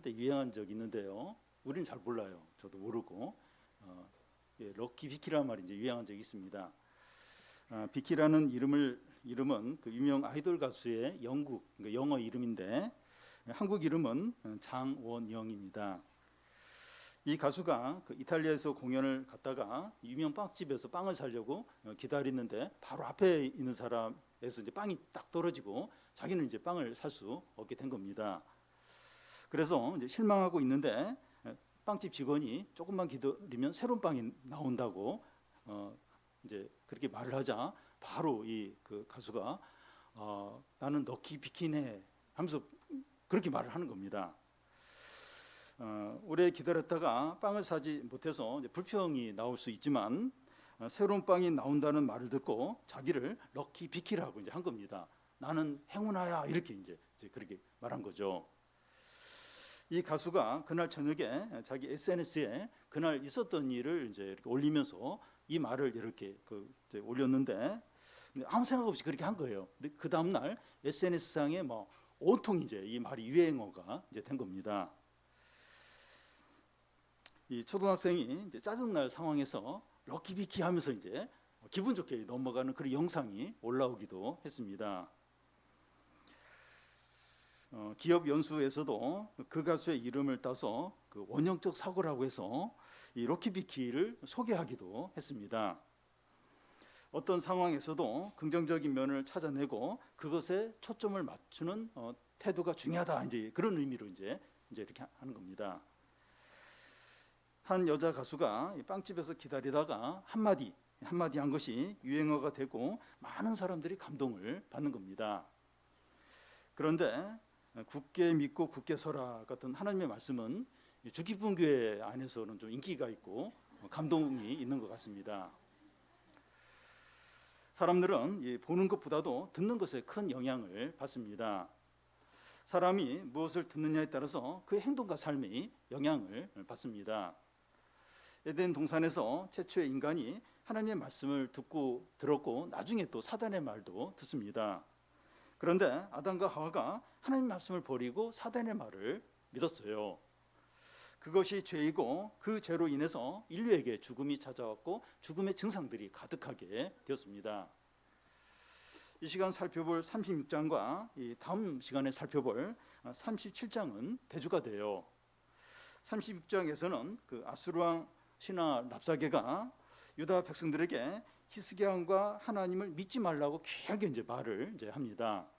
한때 유행한 적이 있는데요. 우리는 잘 몰라요. 저도 모르고. 럭키 비키라는 말이 이제 유행한 적이 있습니다. 비키라는 이름은 그 유명 아이돌 가수의 그러니까 영어 이름인데 한국 이름은 장원영입니다. 이 가수가 그 이탈리아에서 공연을 갔다가 유명 빵집에서 빵을 사려고 기다리는데 바로 앞에 있는 사람에서 이제 빵이 딱 떨어지고 자기는 이제 빵을 살 수 없게 된 겁니다. 그래서 이제 실망하고 있는데 빵집 직원이 조금만 기다리면 새로운 빵이 나온다고 이제 그렇게 말을 하자 바로 그 가수가 나는 럭키 비키네 하면서 그렇게 말을 하는 겁니다. 오래 기다렸다가 빵을 사지 못해서 이제 불평이 나올 수 있지만 새로운 빵이 나온다는 말을 듣고 자기를 럭키 비키라고 이제 한 겁니다. 나는 행운아야 이렇게 이제 그렇게 말한 거죠. 이 가수가 그날 저녁에 자기 SNS에 그날 있었던 일을 이제 이렇게 올리면서 이 말을 이렇게 이제 올렸는데 아무 생각 없이 그렇게 한 거예요. 근데 그 다음 날 SNS상에 뭐 온통 이제 이 말이 유행어가 이제 된 겁니다. 이 초등학생이 이제 짜증날 상황에서 럭키비키 하면서 이제 기분 좋게 넘어가는 그런 영상이 올라오기도 했습니다. 기업 연수에서도 그 가수의 이름을 따서 그 원형적 사고라고 해서 이 럭키비키를 소개하기도 했습니다. 어떤 상황에서도 긍정적인 면을 찾아내고 그것에 초점을 맞추는 태도가 중요하다 이제 그런 의미로 이제 이렇게 하는 겁니다. 한 여자 가수가 빵집에서 기다리다가 한마디 한 것이 유행어가 되고 많은 사람들이 감동을 받는 겁니다. 그런데 굳게 믿고 굳게 서라 같은 하나님의 말씀은 주기분교회 안에서는 좀 인기가 있고 감동이 있는 것 같습니다. 사람들은 보는 것보다도 듣는 것에 큰 영향을 받습니다. 사람이 무엇을 듣느냐에 따라서 그의 행동과 삶이 영향을 받습니다. 에덴 동산에서 최초의 인간이 하나님의 말씀을 들었고 나중에 또 사단의 말도 듣습니다. 그런데 아담과 하와가 하나님의 말씀을 버리고 사단의 말을 믿었어요. 그것이 죄이고 그 죄로 인해서 인류에게 죽음이 찾아왔고 죽음의 증상들이 가득하게 되었습니다. 이 시간 살펴볼 36장과 이 다음 시간에 살펴볼 37장은 대조가 돼요. 36장에서는 그 아수르 왕 신하 랍사게가 유다 백성들에게 히스기야 왕과 하나님을 믿지 말라고 귀하게 이제 말을 이제 합니다.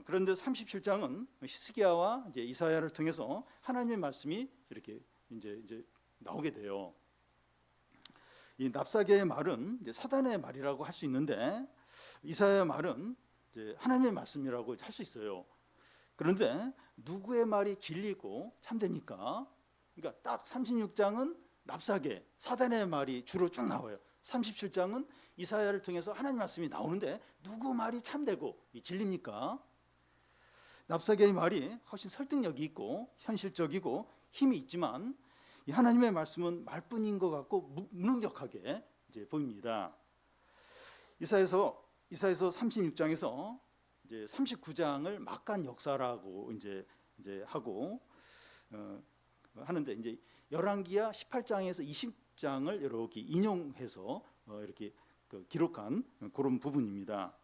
그런데 37장은 히스기야와 이제 이사야를 통해서 하나님의 말씀이 이렇게 이제 나오게 돼요. 이 랍사게의 말은 이제 사단의 말이라고 할 수 있는데 이사야의 말은 이제 하나님의 말씀이라고 할 수 있어요. 그런데 누구의 말이 진리고 참됩니까? 그러니까 딱 36장은 랍사게 사단의 말이 주로 쭉 나와요. 37장은 이사야를 통해서 하나님 말씀이 나오는데 누구 말이 참되고 진리입니까? 랍사게의 말이 훨씬 설득력이 있고 현실적이고 힘이 있지만 이 하나님의 말씀은 말뿐인 것 같고 무능력하게 이제 보입니다. 이사야서 36장에서 이제 39장을 막간 역사라고 이제 하고 하는데 이제 열왕기야 18장에서 20장을 이렇게 인용해서 이렇게 기록한 그런 부분입니다.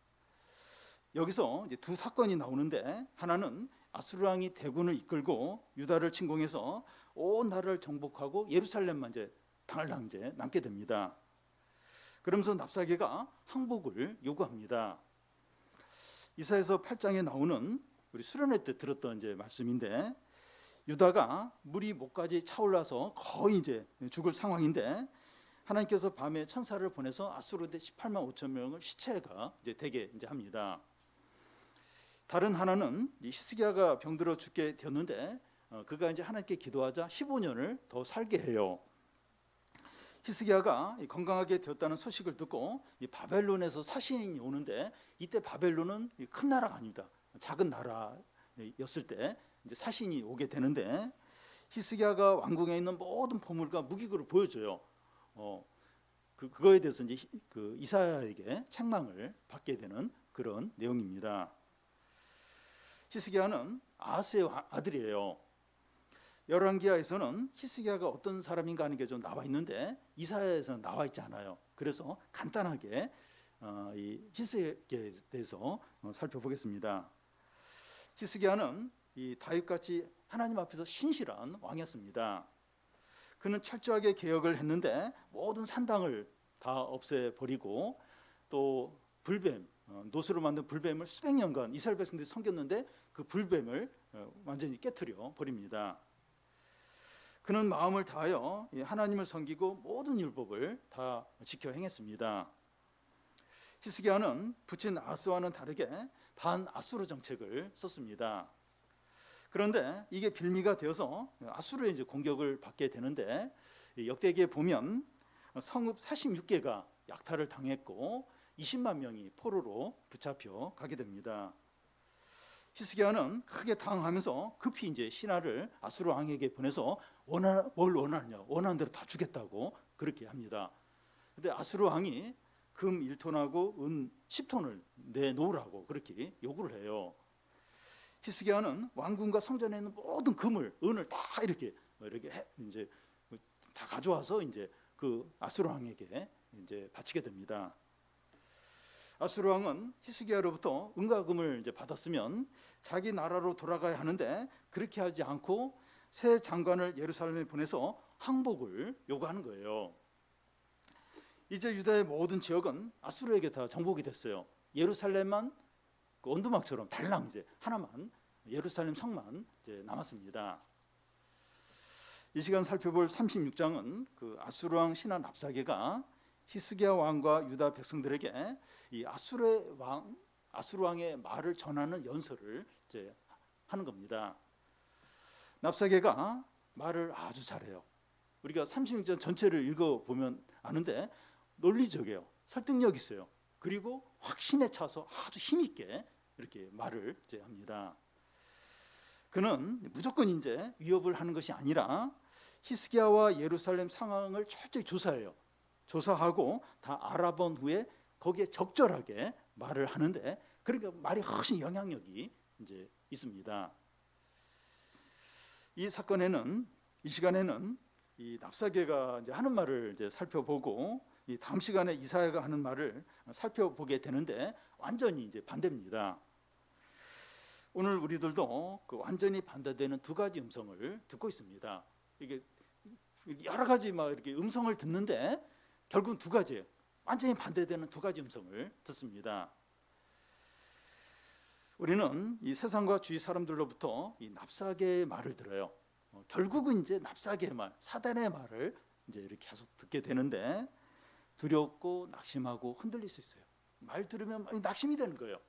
여기서 이제 두 사건이 나오는데 하나는 아수르 왕이 대군을 이끌고 유다를 침공해서 온 나라를 정복하고 예루살렘만 이제 당할랑 이제 남게 됩니다. 그러면서 랍사게가 항복을 요구합니다. 이사야서 8장에 나오는 우리 수련회 때 들었던 이제 말씀인데 유다가 물이 목까지 차올라서 거의 이제 죽을 상황인데 하나님께서 밤에 천사를 보내서 아수르대 18만 5천 명을 시체가 이제 되게 이제 합니다. 다른 하나는 히스기야가 병들어 죽게 되었는데 그가 이제 하나님께 기도하자 15년을 더 살게 해요. 히스기야가 건강하게 되었다는 소식을 듣고 바벨론에서 사신이 오는데 이때 바벨론은 큰 나라가 아닙니다. 작은 나라였을 때 이제 사신이 오게 되는데 히스기야가 왕궁에 있는 모든 보물과 무기를 보여줘요. 그거에 대해서 이제 그 이사야에게 책망을 받게 되는 그런 내용입니다. 히스기야는 아스의 아들이에요. 열왕기하에서는 히스기야가 어떤 사람인가 하는 게 좀 나와 있는데 이사야에서는 나와 있지 않아요. 그래서 간단하게 이 히스기야에 대해서 살펴보겠습니다. 히스기야는 이 다윗같이 하나님 앞에서 신실한 왕이었습니다. 그는 철저하게 개혁을 했는데 모든 산당을 다 없애버리고 또 불뱀, 노스로 만든 불뱀을 수백 년간 이스라엘 백성들이 섬겼는데 그 불뱀을 완전히 깨트려 버립니다. 그는 마음을 다하여 하나님을 섬기고 모든 율법을 다 지켜 행했습니다. 히스기야는 부친 아스와는 다르게 반아수르 정책을 썼습니다. 그런데 이게 빌미가 되어서 아수르의 이제 공격을 받게 되는데 역대기에 보면 성읍 46개가 약탈을 당했고 20만 명이 포로로 붙잡혀 가게 됩니다. 히스기야는 크게 당하면서 급히 이제 신하를 아수르 왕에게 보내서 뭘 원하느냐, 원하는 대로 다 주겠다고 그렇게 합니다. 근데 아수르 왕이 금 1톤하고 은 10톤을 내놓으라고 그렇게 요구를 해요. 히스기야는 왕궁과 성전에 있는 모든 금을, 은을 다 이렇게 이제 다 가져와서 이제 그 아수르 왕에게 이제 바치게 됩니다. 아수르 왕은 히스기야로부터 은과 금을 이제 받았으면 자기 나라로 돌아가야 하는데 그렇게 하지 않고 새 장관을 예루살렘에 보내서 항복을 요구하는 거예요. 이제 유다의 모든 지역은 아수르에게 다 정복이 됐어요. 예루살렘만 그 원두막처럼 달랑 이제 하나만 예루살렘 성만 이제 남았습니다. 이 시간 살펴볼 36장은 그 아수르 왕 신하 랍사게가 히스기야 왕과 유다 백성들에게 이 아수르 왕의 말을 전하는 연설을 이제 하는 겁니다. 랍사게가 말을 아주 잘해요. 우리가 36장 전체를 읽어보면 아는데 논리적이에요. 설득력 있어요. 그리고 확신에 차서 아주 힘있게 이렇게 말을 이제 합니다. 그는 무조건 이제 위협을 하는 것이 아니라 히스기야와 예루살렘 상황을 철저히 조사해요. 조사하고 다 알아본 후에 거기에 적절하게 말을 하는데 그러니까 말이 훨씬 영향력이 이제 있습니다. 이 사건에는 이 시간에는 이 랍사게가 이제 하는 말을 이제 살펴보고 이 다음 시간에 이사야가 하는 말을 살펴보게 되는데 완전히 이제 반대입니다. 오늘 우리들도 그 완전히 반대되는 두 가지 음성을 듣고 있습니다. 이게 여러 가지 막 이렇게 음성을 듣는데 결국 두 가지예요. 완전히 반대되는 두 가지 음성을 듣습니다. 우리는 이 세상과 주위 사람들로부터 이 랍사게의 말을 들어요. 결국은 이제 랍사게의 말, 사단의 말을 이제 이렇게 계속 듣게 되는데 두렵고 낙심하고 흔들릴 수 있어요. 말 들으면 낙심이 되는 거예요.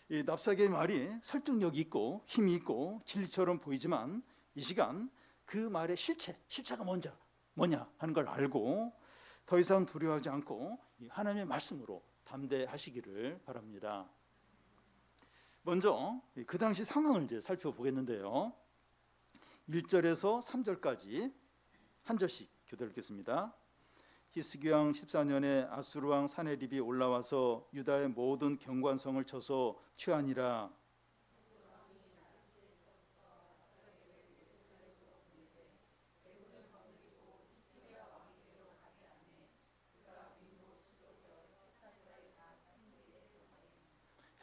이 랍사게의 말이 설득력이 있고 힘이 있고 진리처럼 보이지만 이 시간 그 말의 실체가 뭐냐 하는 걸 알고 더 이상 두려워하지 않고 하나님의 말씀으로 담대하시기를 바랍니다. 먼저 그 당시 상황을 이제 살펴보겠는데요. 1절에서 3절까지 한 절씩 교대를 읽겠습니다. 히스기야 왕 14년에 아수르 왕 사네립이 올라와서 유다의 모든 경관성을 쳐서 취하니라.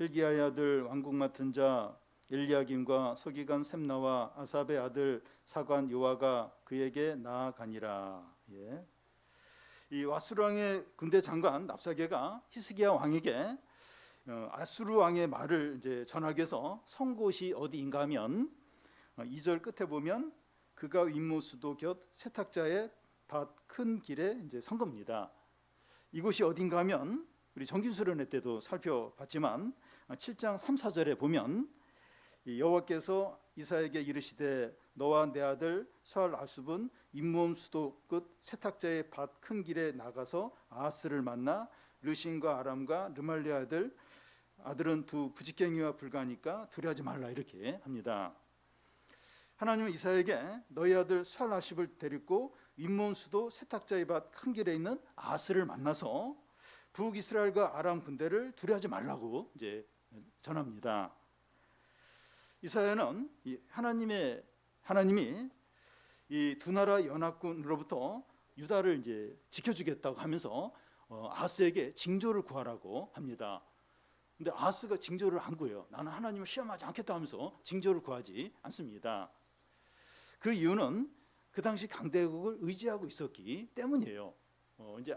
hil기야의 아들 왕국 맡은 자 엘리야김과 서기관 셈나와 아삽의 아들 사관 요아가 그에게 나아가니라. 이 아수르 왕의 군대 장관 랍사게가 히스기야 왕에게 아수르 왕의 말을 이제 전하기 위해서 선 곳이 어디인가 하면 2절 끝에 보면 그가 임무수도 곁 세탁자의 밭 큰 길에 이제 선 겁니다. 이곳이 어딘가 하면 우리 정기수련회 때도 살펴봤지만 7장 3, 4절에 보면 여호와께서 이사야에게 이르시되 너와 내 아들 스알아숲은 잇몸 수도 끝 세탁자의 밭 큰 길에 나가서 아하스를 만나 르신과 아람과 르말리아 아들은 두 부직갱이와 불가니까 두려워하지 말라 이렇게 합니다. 하나님은 이사야에게 너희 아들 스알아숲을 데리고 잇몸 수도 세탁자의 밭 큰 길에 있는 아하스를 만나서 북이스라엘과 아람 군대를 두려워하지 말라고 이제 전합니다. 이사야는 하나님이 이 두 나라 연합군으로부터 유다를 이제 지켜주겠다고 하면서 아하스에게 징조를 구하라고 합니다. 근데 아하스가 징조를 안 구해요. 나는 하나님을 시험하지 않겠다 하면서 징조를 구하지 않습니다. 그 이유는 그 당시 강대국을 의지하고 있었기 때문이에요. 이제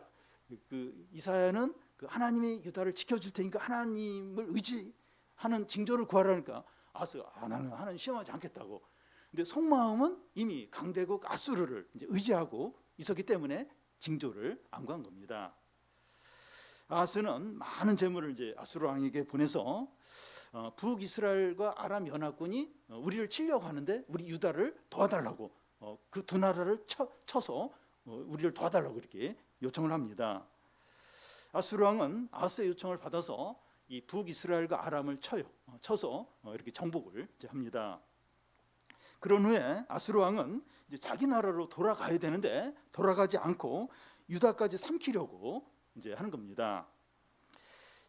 그 이사야는 그 하나님이 유다를 지켜줄 테니까 하나님을 의지하는 징조를 구하라니까 아하스가 나는 하나님 시험하지 않겠다고. 근데 속마음은 이미 강대국 아수르를 이제 의지하고 있었기 때문에 징조를 안 구한 겁니다. 아하스는 많은 재물을 이제 아수르 왕에게 보내서 북이스라엘과 아람 연합군이 우리를 치려고 하는데 우리 유다를 도와달라고 그 두 나라를 쳐서 우리를 도와달라고 이렇게 요청을 합니다. 아수르 왕은 아하스의 요청을 받아서 이 북이스라엘과 아람을 쳐서 이렇게 정복을 이제 합니다. 그런 후에 아수르 왕은 이제 자기 나라로 돌아가야 되는데 돌아가지 않고 유다까지 삼키려고 이제 하는 겁니다.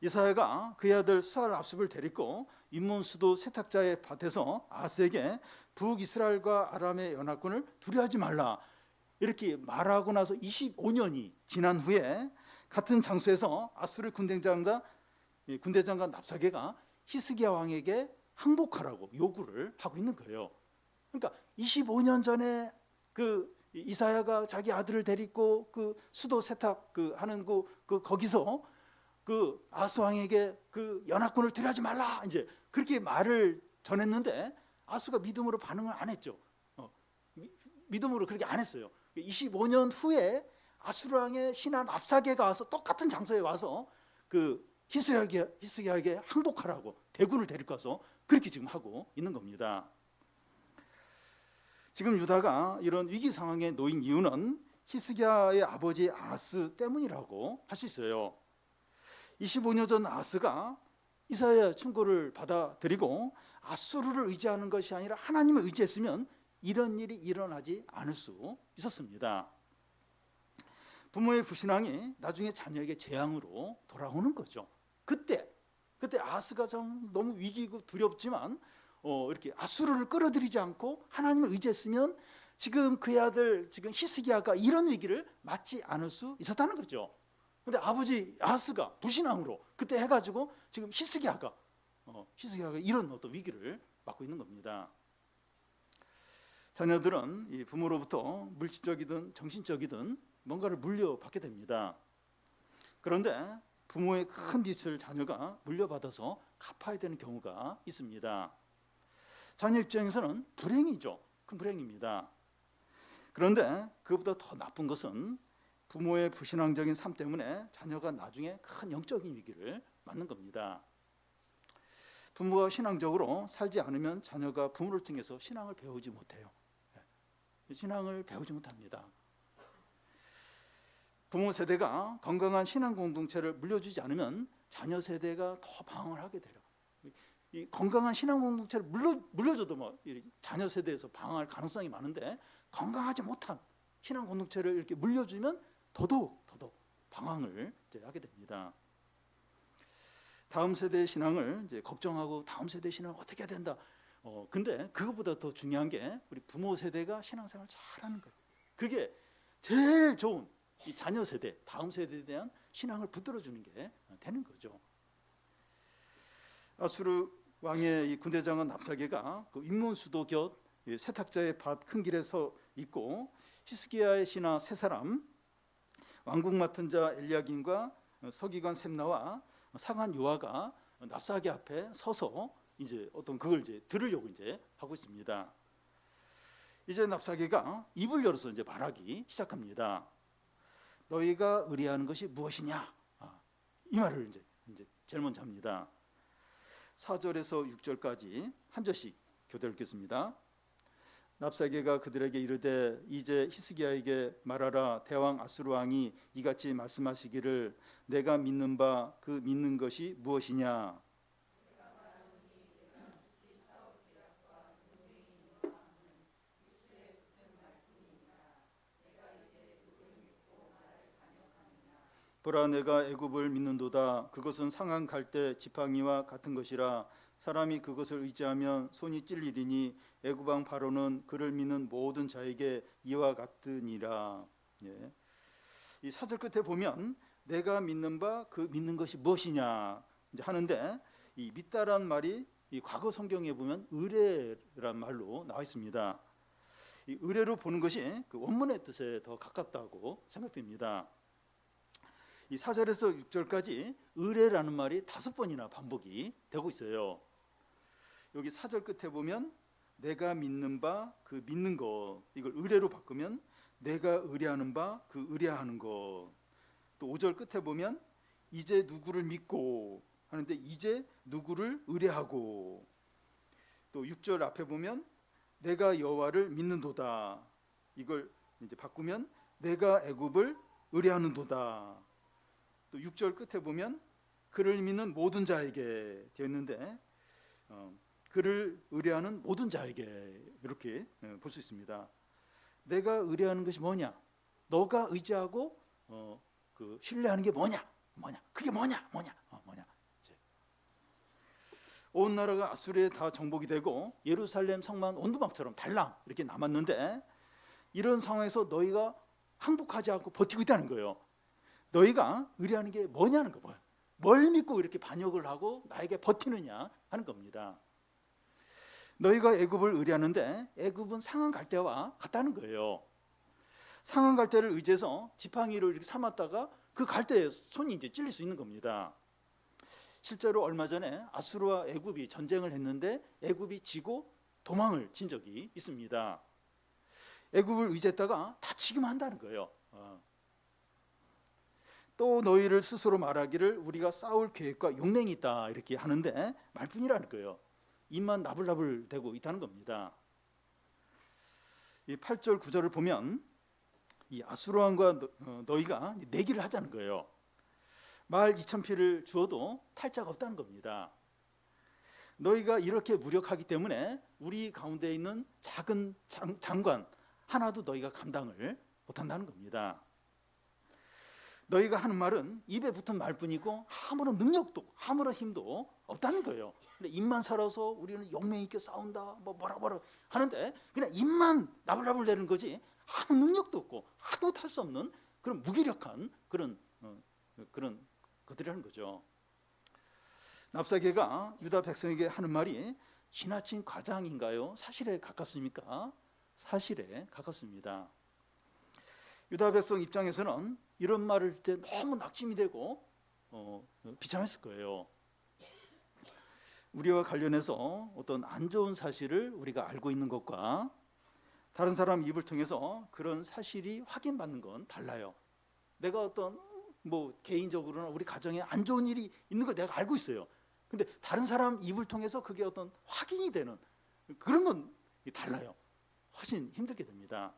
이사야가 그의 아들 수알압습을 데리고 인몬수도 세탁자의 밭에서 아하스에게 북이스라엘과 아람의 연합군을 두려워하지 말라 이렇게 말하고 나서 25년이 지난 후에 같은 장소에서 아수르 군대장관 납사게가 히스기야 왕에게 항복하라고 요구를 하고 있는 거예요. 그러니까 25년 전에 그 이사야가 자기 아들을 데리고 그 수도 세탁 하는 거기서 그 아하스 왕에게 그 연합군을 두려워하지 말라 이제 그렇게 말을 전했는데 아하스가 믿음으로 반응을 안 했죠. 믿음으로 그렇게 안 했어요. 25년 후에 아수르 왕의 신하 랍사게가 와서 똑같은 장소에 와서 그 히스기야에게 항복하라고 대군을 데리고 와서 그렇게 지금 하고 있는 겁니다. 지금 유다가 이런 위기 상황에 놓인 이유는 히스기야의 아버지 아하스 때문이라고 할 수 있어요. 25년 전 아하스가 이사야의 충고를 받아들이고 아수르를 의지하는 것이 아니라 하나님을 의지했으면 이런 일이 일어나지 않을 수 있었습니다. 부모의 불신앙이 나중에 자녀에게 재앙으로 돌아오는 거죠. 그때 아하스가 좀 너무 위기고 두렵지만 이렇게 아수르를 끌어들이지 않고 하나님을 의지했으면 지금 그의 아들 지금 히스기야가 이런 위기를 맞지 않을 수 있었다는 거죠. 근데 아버지 아하스가 불신앙으로 그때 해가지고 지금 히스기야가 이런 어떤 위기를 맞고 있는 겁니다. 자녀들은 이 부모로부터 물질적이든 정신적이든 뭔가를 물려받게 됩니다. 그런데 부모의 큰 빚을 자녀가 물려받아서 갚아야 되는 경우가 있습니다. 자녀 입장에서는 불행이죠. 큰 불행입니다. 그런데 그것보다 더 나쁜 것은 부모의 불신앙적인 삶 때문에 자녀가 나중에 큰 영적인 위기를 맞는 겁니다. 부모가 신앙적으로 살지 않으면 자녀가 부모를 통해서 신앙을 배우지 못해요. 신앙을 배우지 못합니다. 부모 세대가 건강한 신앙 공동체를 물려주지 않으면 자녀 세대가 더 방황을 하게 돼요. 이 건강한 신앙 공동체를 물려줘도 자녀 세대에서 방황할 가능성이 많은데 건강하지 못한 신앙 공동체를 이렇게 물려주면 더더욱 방황을 이제 하게 됩니다. 다음 세대의 신앙을 이제 걱정하고 다음 세대의 신앙을 어떻게 해야 된다. 근데 그것보다 더 중요한 게 우리 부모 세대가 신앙생활 잘하는 거예요. 그게 제일 좋은 이 자녀 세대, 다음 세대에 대한 신앙을 붙들어 주는 게 되는 거죠. 아수르 왕의 이 군대장관 납사게가 그 인몬수도 곁 세탁자의 밭 큰 길에 서 있고 히스기야의 신하 세 사람 왕국 맡은 자 엘리야김과 서기관 셈나와 상한 요아가 납사게 앞에 서서 이제 어떤 그걸 이제 들으려고 이제 하고 있습니다. 이제 납사게가 입을 열어서 이제 말하기 시작합니다. 너희가 의뢰하는 것이 무엇이냐? 이 말을 이제 제일 먼저 합니다. 4절에서 6절까지 한 절씩 교대를 읽겠습니다. 납사게가 그들에게 이르되 이제 히스기야에게 말하라. 대왕 아수르 왕이 이같이 말씀하시기를 내가 믿는 바 그 믿는 것이 무엇이냐? 보라 내가 애굽을 믿는도다. 그것은 상한 갈대 지팡이와 같은 것이라. 사람이 그것을 의지하면 손이 찔리리니 애굽 왕 바로는 그를 믿는 모든 자에게 이와 같으니라. 예. 이 사절 끝에 보면 내가 믿는 바 그 믿는 것이 무엇이냐 이제 하는데, 이 믿다란 말이 이 과거 성경에 보면 의뢰란 말로 나와 있습니다. 이 의뢰로 보는 것이 그 원문의 뜻에 더 가깝다고 생각됩니다. 이 4절에서 6절까지 의뢰라는 말이 5번이나 반복이 되고 있어요. 여기 4절 끝에 보면 내가 믿는 바 그 믿는 것, 이걸 의뢰로 바꾸면 내가 의뢰하는 바 그 의뢰하는 것. 또 5절 끝에 보면 이제 누구를 믿고 하는데 이제 누구를 의뢰하고. 또 6절 앞에 보면 내가 여호와를 믿는도다, 이걸 이제 바꾸면 내가 애굽을 의뢰하는도다. 또 6절 끝에 보면 그를 믿는 모든 자에게 되어 있는데 그를 의뢰하는 모든 자에게, 이렇게 볼 수 있습니다. 내가 의뢰하는 것이 뭐냐? 너가 의지하고 그 신뢰하는 게 뭐냐? 그게 뭐냐? 온 나라가 아수르에 다 정복이 되고 예루살렘 성만 온두막처럼 달랑 이렇게 남았는데, 이런 상황에서 너희가 항복하지 않고 버티고 있다는 거예요. 너희가 의뢰하는 게 뭐냐는 거, 뭘 믿고 이렇게 반역을 하고 나에게 버티느냐 하는 겁니다. 너희가 애굽을 의뢰하는데 애굽은 상한 갈대와 같다는 거예요. 상한 갈대를 의지해서 지팡이를 이렇게 삼았다가 그 갈대에 손이 이제 찔릴 수 있는 겁니다. 실제로 얼마 전에 아수르와 애굽이 전쟁을 했는데 애굽이 지고 도망을 친 적이 있습니다. 애굽을 의지했다가 다치기만 한다는 거예요. 또 너희를 스스로 말하기를 우리가 싸울 계획과 용맹이 있다 이렇게 하는데 말뿐이라는 거예요. 입만 나불나불 대고 있다는 겁니다. 이 8절 9절을 보면 이 아수르 왕과 너희가 내기를 하자는 거예요. 말 2,000피를 주어도 탈자가 없다는 겁니다. 너희가 이렇게 무력하기 때문에 우리 가운데 있는 작은 장관 하나도 너희가 감당을 못한다는 겁니다. 너희가 하는 말은 입에 붙은 말뿐이고 아무런 능력도 아무런 힘도 없다는 거예요. 근데 입만 살아서 우리는 용맹 있게 싸운다 뭐라 하는데 그냥 입만 나불나불 대는 거지 아무 능력도 없고 아무것도 할 수 없는 그런 무기력한 그런 것들이라는 거죠. 랍사게가 유다 백성에게 하는 말이 지나친 과장인가요? 사실에 가깝습니까? 사실에 가깝습니다. 유다 백성 입장에서는 이런 말을 할 때 너무 낙심이 되고 비참했을 거예요. 우리와 관련해서 어떤 안 좋은 사실을 우리가 알고 있는 것과 다른 사람 입을 통해서 그런 사실이 확인받는 건 달라요. 내가 어떤 개인적으로나 우리 가정에 안 좋은 일이 있는 걸 내가 알고 있어요. 근데 다른 사람 입을 통해서 그게 어떤 확인이 되는 그런 건 달라요. 훨씬 힘들게 됩니다.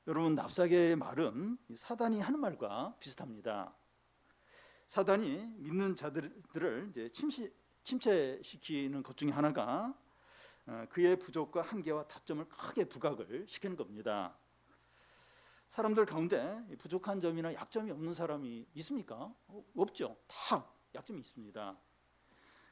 여러분, 납사게의 말은 사단이 하는 말과 비슷합니다. 사단이 믿는 자들을 이제 침체시키는 것 중에 하나가 그의 부족과 한계와 다점을 크게 부각을 시키는 겁니다. 사람들 가운데 부족한 점이나 약점이 없는 사람이 있습니까? 없죠. 다 약점이 있습니다.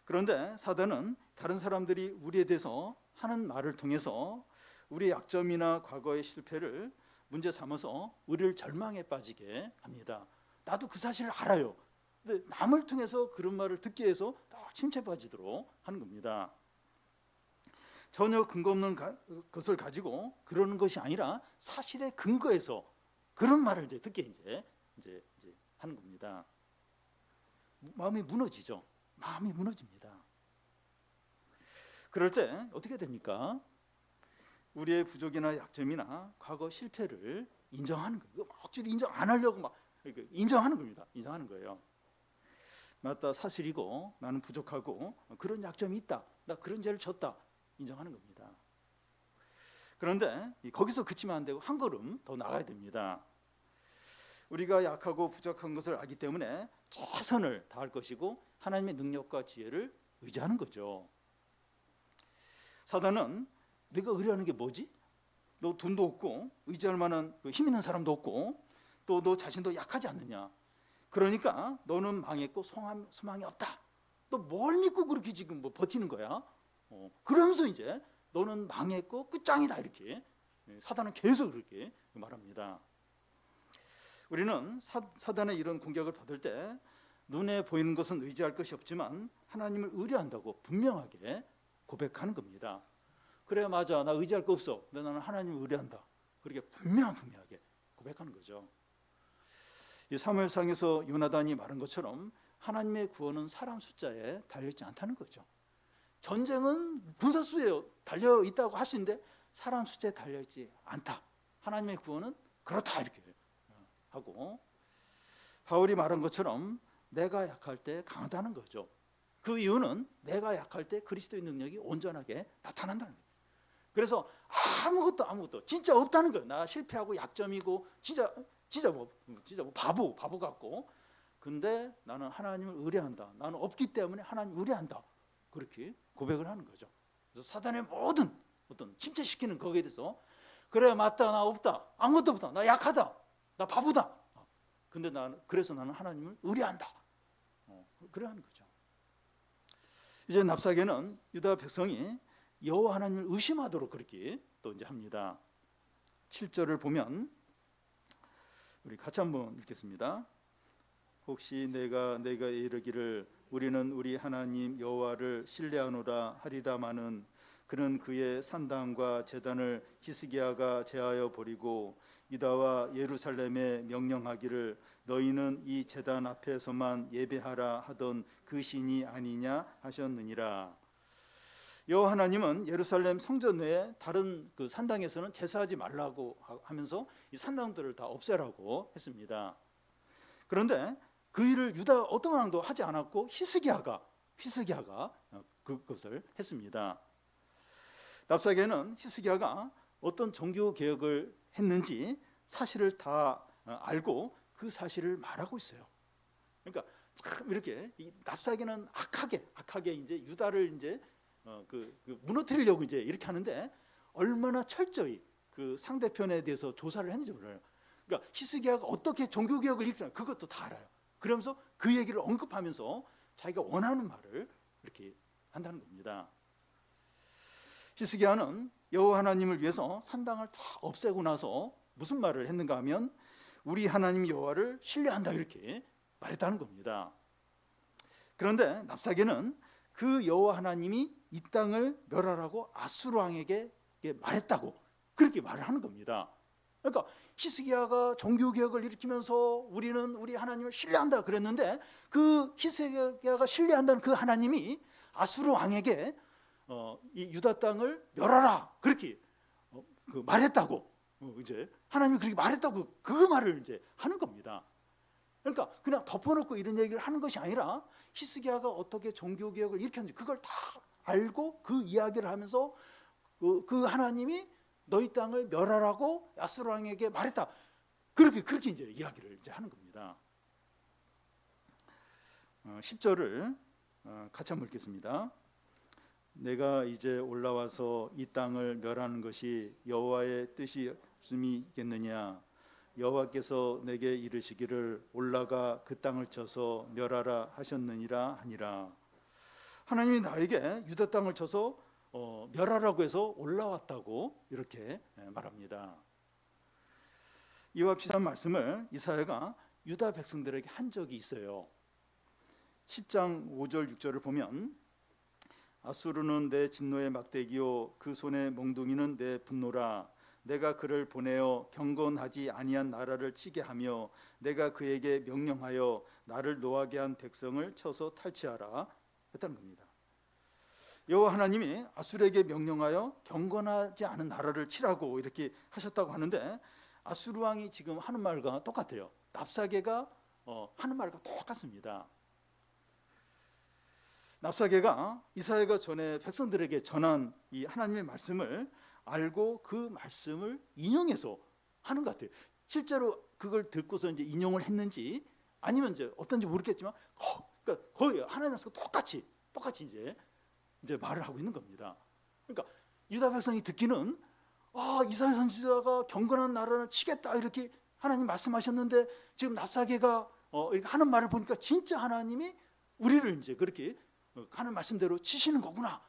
그런데 사단은 다른 사람들이 우리에 대해서 하는 말을 통해서 우리의 약점이나 과거의 실패를 문제 삼아서 우리를 절망에 빠지게 합니다. 나도 그 사실을 알아요. 근데 남을 통해서 그런 말을 듣게 해서 침체 빠지도록 하는 겁니다. 전혀 근거 없는 것을 가지고 그러는 것이 아니라 사실에 근거해서 그런 말을 이제 듣게 이제 하는 겁니다. 마음이 무너지죠. 마음이 무너집니다. 그럴 때 어떻게 됩니까? 우리의 부족이나 약점이나 과거 실패를 인정하는 거예요. 억지로 인정 안 하려고 막 인정하는 겁니다. 인정하는 거예요. 맞다, 사실이고 나는 부족하고 그런 약점이 있다. 나 그런 죄를 졌다. 인정하는 겁니다. 그런데 거기서 그치면 안 되고 한 걸음 더 나가야 됩니다. 우리가 약하고 부족한 것을 알기 때문에 최선을 다할 것이고 하나님의 능력과 지혜를 의지하는 거죠. 사단은 네가 의뢰하는 게 뭐지? 너 돈도 없고 의지할 만한 힘 있는 사람도 없고 또 너 자신도 약하지 않느냐? 그러니까 너는 망했고 소망이 없다. 너 뭘 믿고 그렇게 지금 뭐 버티는 거야? 그러면서 이제 너는 망했고 끝장이다 이렇게 사단은 계속 그렇게 말합니다. 우리는 사단의 이런 공격을 받을 때 눈에 보이는 것은 의지할 것이 없지만 하나님을 의뢰한다고 분명하게 고백하는 겁니다. 그래 맞아, 나 의지할 거 없어. 근데 나는 하나님을 의뢰한다. 그렇게 분명하게 고백하는 거죠. 이 사무엘상에서 요나단이 말한 것처럼 하나님의 구원은 사람 숫자에 달려있지 않다는 거죠. 전쟁은 군사 수에 달려 있다고 할 수 있는데 사람 숫자에 달려 있지 않다. 하나님의 구원은 그렇다 이렇게 하고, 바울이 말한 것처럼 내가 약할 때 강하다는 거죠. 그 이유는 내가 약할 때 그리스도의 능력이 온전하게 나타난다는 거예요. 그래서 아무것도 진짜 없다는 거예요. 나 실패하고 약점이고 진짜 뭐 바보 같고, 근데 나는 하나님을 의뢰한다. 나는 없기 때문에 하나님 의뢰한다. 그렇게 고백을 하는 거죠. 그래서 사단의 모든 어떤 침체시키는 거기에 대해서 그래 맞다, 나 없다, 아무것도 없다, 나 약하다, 나 바보다. 근데 그래서 나는 하나님을 의뢰한다. 그래 하는 거죠. 이제 납사계는 유다 백성이 여호와 하나님을 의심하도록 그렇게 또 이제 합니다. 7절을 보면 우리 같이 한번 읽겠습니다. 혹시 내가 이르기를 우리는 우리 하나님 여호와를 신뢰하노라 하리라마는 그는 그의 산당과 제단을 히스기야가 제하여 버리고 유다와 예루살렘에 명령하기를 너희는 이 제단 앞에서만 예배하라 하던 그 신이 아니냐 하셨느니라. 여호와 하나님은 예루살렘 성전 외에 다른 그 산당에서는 제사하지 말라고 하면서 이 산당들을 다 없애라고 했습니다. 그런데 그 일을 유다 어떤 왕도 하지 않았고 히스기야가 그것을 했습니다. 납사계는 히스기야가 어떤 종교 개혁을 했는지 사실을 다 알고 그 사실을 말하고 있어요. 그러니까 참 이렇게 이 납사계는 악하게 이제 유다를 이제 무너뜨리려고 이제 이렇게 하는데 얼마나 철저히 그 상대편에 대해서 조사를 했는지 몰라요. 그러니까 히스기야가 어떻게 종교 개혁을 일으키나 그것도 다 알아요. 그러면서 그 얘기를 언급하면서 자기가 원하는 말을 이렇게 한다는 겁니다. 히스기야는 여호와 하나님을 위해서 산당을 다 없애고 나서 무슨 말을 했는가 하면 우리 하나님 여호와를 신뢰한다 이렇게 말했다는 겁니다. 그런데 납사계는 그 여호와 하나님이 이 땅을 멸하라고 아수르 왕에게 말했다고 그렇게 말을 하는 겁니다. 그러니까 히스기야가 종교 개혁을 일으키면서 우리는 우리 하나님을 신뢰한다 그랬는데 그 히스기야가 신뢰한다는 그 하나님이 아수르 왕에게 이 유다 땅을 멸하라 그렇게 말했다고 이제 하나님이 그렇게 말했다고 그 말을 이제 하는 겁니다. 그러니까 그냥 덮어놓고 이런 얘기를 하는 것이 아니라 히스기야가 어떻게 종교 개혁을 일으켰는지 그걸 다 알고 그 이야기를 하면서 그 하나님이 너희 땅을 멸하라고 아수르 왕에게 말했다. 그렇게 이제 이야기를 이제 하는 겁니다. 10절을 같이 한번 읽겠습니다. 내가 이제 올라와서 이 땅을 멸하는 것이 여호와의 뜻이겠느냐? 여호와께서 내게 이르시기를 올라가 그 땅을 쳐서 멸하라 하셨느니라 하니라. 하나님이 나에게 유다 땅을 쳐서 멸하라고 해서 올라왔다고 이렇게 말합니다. 이와 비슷한 말씀을 이사야가 유다 백성들에게 한 적이 있어요. 10장 5절 6절을 보면 아수르는 내 진노의 막대기요 그 손의 몽둥이는 내 분노라. 내가 그를 보내어 경건하지 아니한 나라를 치게 하며 내가 그에게 명령하여 나를 노하게 한 백성을 쳐서 탈취하라 했다는 겁니다. 여호와 하나님이 아수르에게 명령하여 경건하지 않은 나라를 치라고 이렇게 하셨다고 하는데 아수르 왕이 지금 하는 말과 똑같아요. 납사계가 하는 말과 똑같습니다. 납사계가 이사야가 전에 백성들에게 전한 이 하나님의 말씀을 알고 그 말씀을 인용해서 하는 것 같아요. 실제로 그걸 듣고서 이제 인용을 했는지 아니면 이제 어떤지 모르겠지만 그러니까 거의 하나님께서 똑같이 이제 말을 하고 있는 겁니다. 그러니까 유다 백성이 듣기는 이사야 선지자가 경건한 나라를 치겠다 이렇게 하나님 말씀하셨는데 지금 납사계가 이렇게 하는 말을 보니까 진짜 하나님이 우리를 이제 그렇게 가는 말씀대로 치시는 거구나.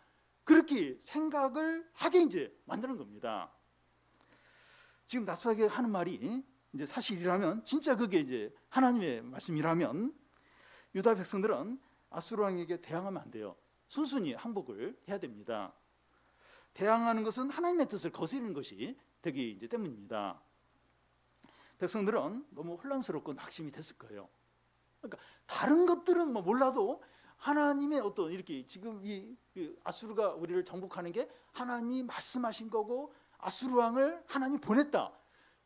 그렇게 생각을 하게 이제 만드는 겁니다. 지금 납사계가 하는 말이 이제 사실이라면, 진짜 그게 이제 하나님의 말씀이라면 유다 백성들은 아수르 왕에게 대항하면 안 돼요. 순순히 항복을 해야 됩니다. 대항하는 것은 하나님의 뜻을 거스르는 것이 되기 이제 때문입니다. 백성들은 너무 혼란스럽고 낙심이 됐을 거예요. 그러니까 다른 것들은 뭐 몰라도 하나님의 어떤 이렇게 지금 이 아수르가 우리를 정복하는 게 하나님이 말씀하신 거고 아수르 왕을 하나님이 보냈다.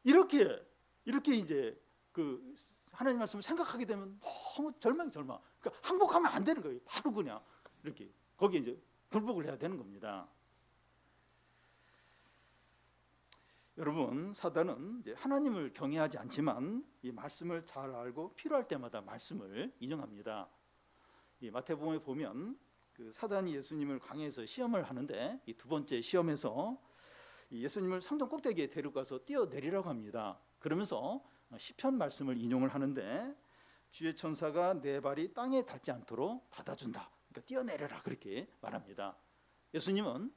이렇게 이제 그 하나님 말씀을 생각하게 되면 너무 절망. 그러니까 항복하면 안 되는 거예요. 바로 그냥 이렇게 거기에 이제 굴복을 해야 되는 겁니다. 여러분, 사단은 이제 하나님을 경외하지 않지만 이 말씀을 잘 알고 필요할 때마다 말씀을 인용합니다. 이 마태복음에 보면 그 사단이 예수님을 광야에서 시험을 하는데 이 두 번째 시험에서 예수님을 성전 꼭대기에 데려가서 뛰어내리라고 합니다. 그러면서 시편 말씀을 인용을 하는데 주의 천사가 내 발이 땅에 닿지 않도록 받아준다. 그러니까 뛰어내려라 그렇게 말합니다. 예수님은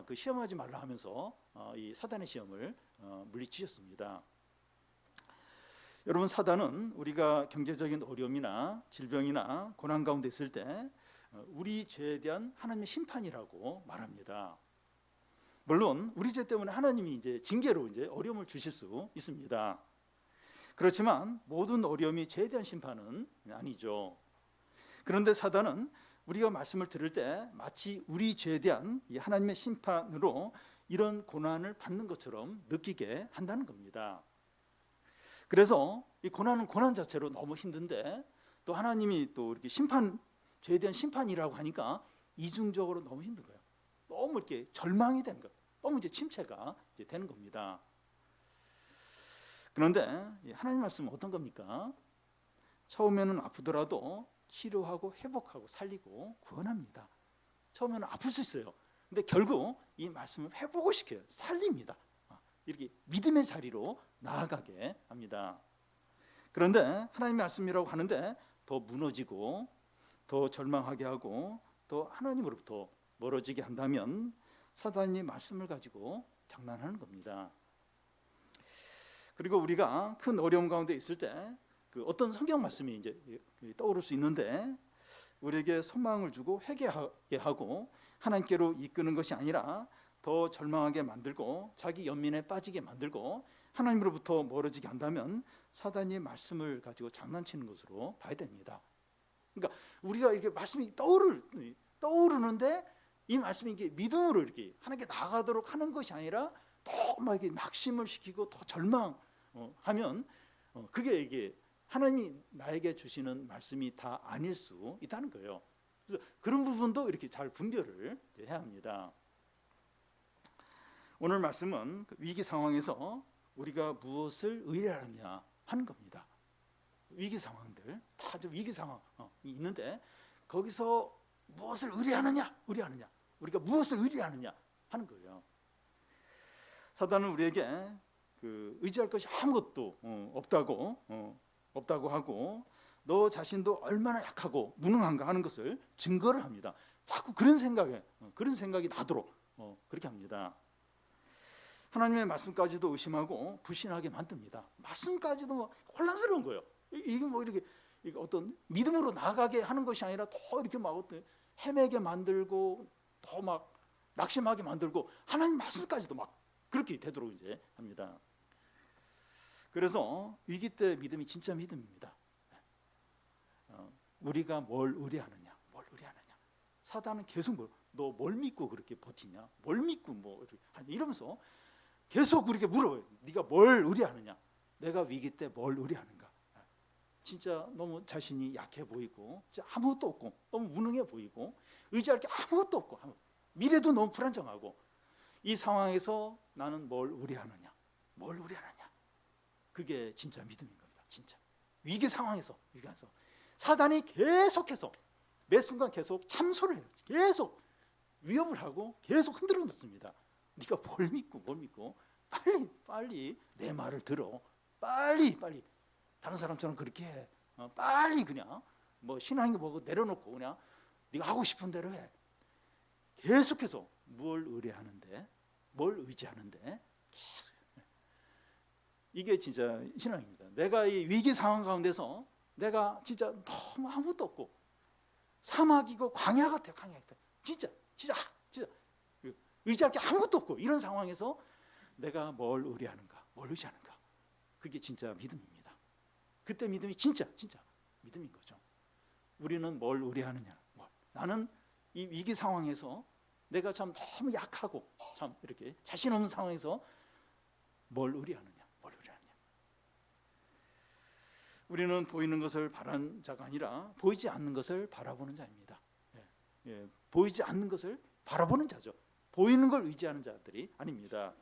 그 시험하지 말라 하면서 이 사단의 시험을 물리치셨습니다. 여러분, 사단은 우리가 경제적인 어려움이나 질병이나 고난 가운데 있을 때 우리 죄에 대한 하나님의 심판이라고 말합니다. 물론 우리 죄 때문에 하나님이 이제 징계로 이제 어려움을 주실 수 있습니다. 그렇지만 모든 어려움이 죄에 대한 심판은 아니죠. 그런데 사단은 우리가 말씀을 들을 때 마치 우리 죄에 대한 이 하나님의 심판으로 이런 고난을 받는 것처럼 느끼게 한다는 겁니다. 그래서 이 고난은 고난 자체로 너무 힘든데 또 하나님이 또 이렇게 죄에 대한 심판이라고 하니까 이중적으로 너무 힘든 거예요. 너무 이렇게 절망이 되는 거예요. 너무 이제 침체가 이제 되는 겁니다. 그런데 하나님 말씀은 어떤 겁니까? 처음에는 아프더라도 치료하고 회복하고 살리고 구원합니다. 처음에는 아플 수 있어요. 근데 결국 이 말씀을 회복을 시켜요. 살립니다. 이렇게 믿음의 자리로 나아가게 합니다. 그런데 하나님의 말씀이라고 하는데 더 무너지고 더 절망하게 하고 또 하나님으로부터 멀어지게 한다면 사단이 말씀을 가지고 장난하는 겁니다. 그리고 우리가 큰 어려움 가운데 있을 때 그 어떤 성경 말씀이 이제 떠오를 수 있는데 우리에게 소망을 주고 회개하게 하고 하나님께로 이끄는 것이 아니라 더 절망하게 만들고 자기 연민에 빠지게 만들고 하나님으로부터 멀어지게 한다면 사단이 말씀을 가지고 장난치는 것으로 봐야 됩니다. 그러니까 우리가 이렇게 말씀이 떠오르는데 이 말씀이 이게 믿음으로 이렇게 하나님께 나아가도록 하는 것이 아니라 더 막 이렇게 낙심을 시키고 더 절망하면 그게 이게 하나님이 나에게 주시는 말씀이 다 아닐 수 있다는 거예요. 그래서 그런 부분도 이렇게 잘 분별을 해야 합니다. 오늘 말씀은 위기 상황에서 우리가 무엇을 의뢰하느냐 하는 겁니다. 위기 상황들 다 위기 상황이 있는데 거기서 무엇을 의뢰하느냐 우리가 무엇을 의뢰하느냐 하는 거예요. 사단은 우리에게 그 의지할 것이 아무것도 없다고 하고 너 자신도 얼마나 약하고 무능한가 하는 것을 증거를 합니다. 자꾸 그런 생각이 나도록 그렇게 합니다. 하나님의 말씀까지도 의심하고 불신하게 만듭니다. 말씀까지도 뭐 혼란스러운 거예요. 이게 뭐 이렇게 어떤 믿음으로 나아가게 하는 것이 아니라 더 이렇게 막 어떤 헤매게 만들고 더 막 낙심하게 만들고 하나님 말씀까지도 막 그렇게 되도록 이제 합니다. 그래서 위기 때 믿음이 진짜 믿음입니다. 우리가 뭘 의뢰하느냐. 사단은 계속 너 뭘 믿고 그렇게 버티냐? 뭘 믿고 뭐 이러면서 계속 우리에게 물어봐요. 네가 뭘 의뢰하느냐? 내가 위기 때 뭘 의뢰하는가? 진짜 너무 자신이 약해 보이고 진짜 아무것도 없고 너무 무능해 보이고 의지할 게 아무것도 없고 미래도 너무 불안정하고 이 상황에서 나는 뭘 의뢰하느냐? 그게 진짜 믿음인 겁니다. 진짜 위기 상황에서 사단이 계속해서 매 순간 계속 참소를 해요. 계속 위협을 하고 계속 흔들어 놓습니다. 네가 뭘 믿고 빨리 내 말을 들어. 빨리 다른 사람처럼 그렇게 해. 빨리 그냥 뭐 신앙이 뭐고 내려놓고 그냥 네가 하고 싶은 대로 해. 계속해서 뭘 의뢰하는데, 뭘 의지하는데 계속. 이게 진짜 신앙입니다. 내가 이 위기 상황 가운데서 내가 진짜 너무 아무것도 없고 사막이고 광야 같아요. 광야 같아요. 진짜 의지할 게 아무것도 없고 이런 상황에서 내가 뭘 의뢰하는가, 뭘 의지하는가. 그게 진짜 믿음입니다. 그때 믿음이 진짜 믿음인 거죠. 우리는 뭘 의뢰하느냐. 나는 이 위기 상황에서 내가 참 너무 약하고 참 이렇게 자신 없는 상황에서 뭘 의뢰하느냐. 우리는 보이는 것을 바라는 자가 아니라 보이지 않는 것을 바라보는 자입니다. 보이지 않는 것을 바라보는 자죠. 보이는 걸 의지하는 자들이 아닙니다.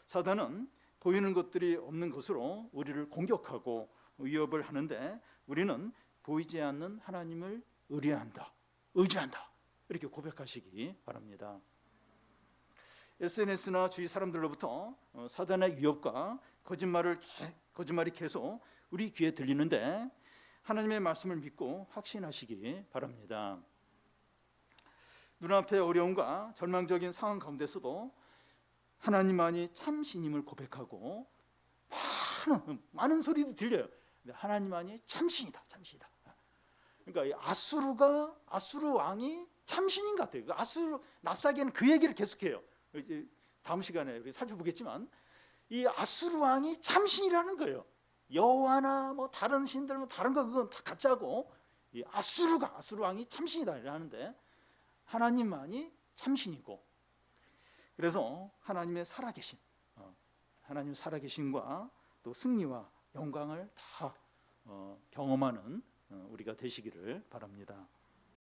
사단은 보이는 것들이 없는 것으로 우리를 공격하고 위협을 하는데 우리는 보이지 않는 하나님을 의지한다. 이렇게 고백하시기 바랍니다. SNS나 주위 사람들로부터 사단의 위협과 거짓말이 계속 우리 귀에 들리는데 하나님의 말씀을 믿고 확신하시기 바랍니다. 눈앞의 어려움과 절망적인 상황 가운데서도 하나님만이 참신임을 고백하고 많은 소리도 들려요. 근데 하나님만이 참신이다. 그러니까 이 아수르 왕이 참신인 것 같아요. 아수르 납사기는 그 얘기를 계속해요. 이제 다음 시간에 우리 살펴보겠지만 이 아수르 왕이 참신이라는 거예요. 여호와나 뭐 다른 신들 뭐 다른 거 그건 다 가짜고 이 아수르 왕이 참신이다라는데 하나님만이 참신이고 그래서 하나님의 살아계심과 또 승리와 영광을 다 경험하는 우리가 되시기를 바랍니다.